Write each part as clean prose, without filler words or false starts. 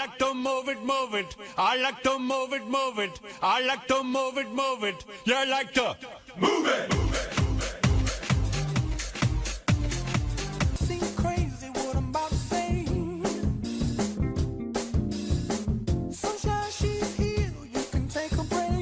like to move it, move it. I like to move it, move it. I like to move it, move it. You like to move it. Seems crazy what I'm about to say. Sunshine, she's here. You can take a break.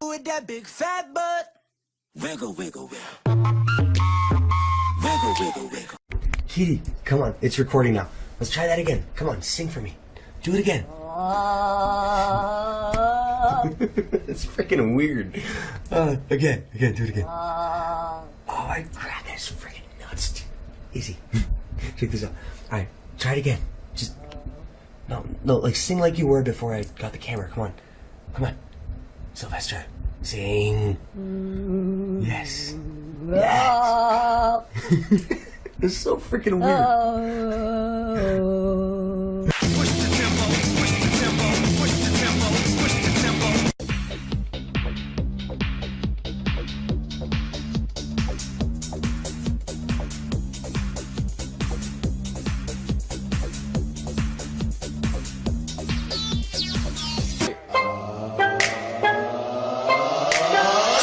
With that big fat butt. Wiggle, wiggle, wiggle. Wiggle, wiggle, wiggle. Kitty, come on, it's recording now. Let's try that again. Come on, sing for me. Do it again. It's freaking weird. Again, do it again. Oh my god, that's freaking nuts. Easy. Check this out. Alright, try it again. Just, no, like sing like you were before I got the camera. Come on. Sylvester, sing. Yes. It's so freaking weird. Push the tempo, push the tempo, push the tempo, push the tempo.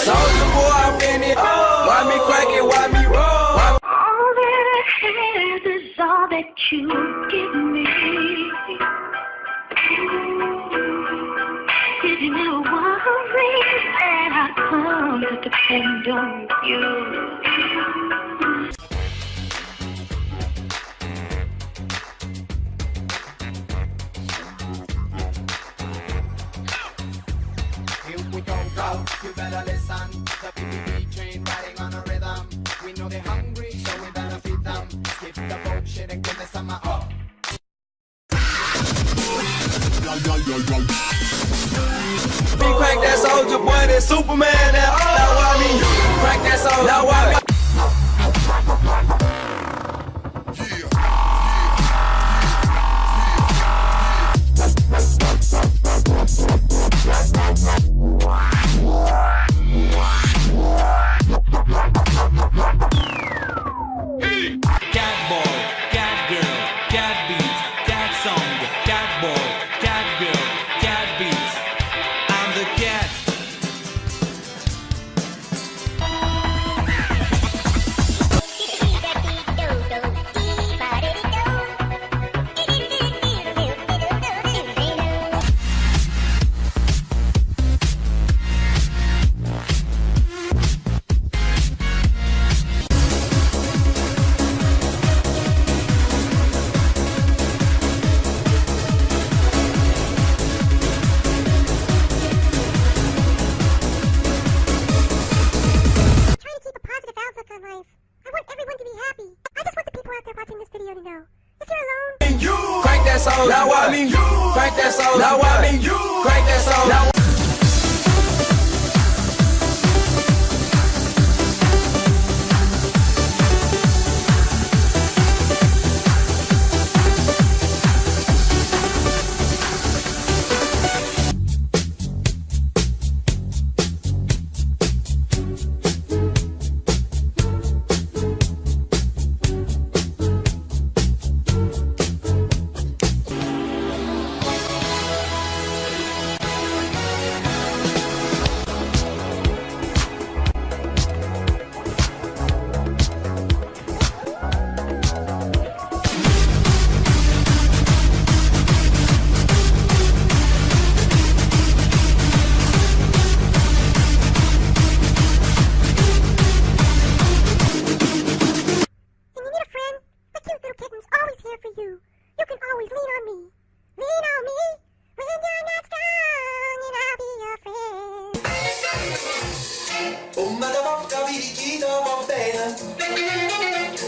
Soldier boy, I'm in it. Why me crack it? Why me roll? All that I have is all that you give me. Did you never worry that I come to depend on you? Here we go, you better listen. The PPP train riding on a rhythm. We know they're hungry, so we better feed them. Skip the bullshit and give me some up. Me crack that soldier boy, that Superman. Now why me crack that soldier? Now why me? Cat boy, cat girl, cat beats, cat song, cat boy, cat girl, cat beats. I'm the cat. Crank that soul, now why me? Crank that soul, now why me? Crank that soul, now.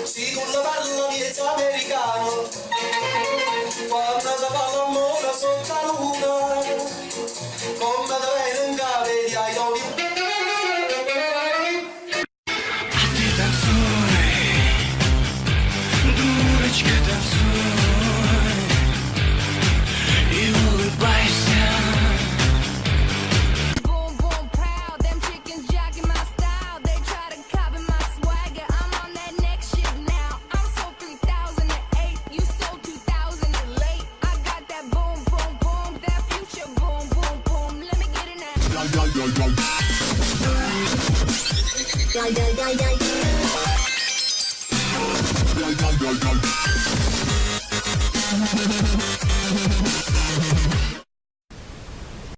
Sì, con la palla miezza americano, quando si fa l'amore sotto la luna, come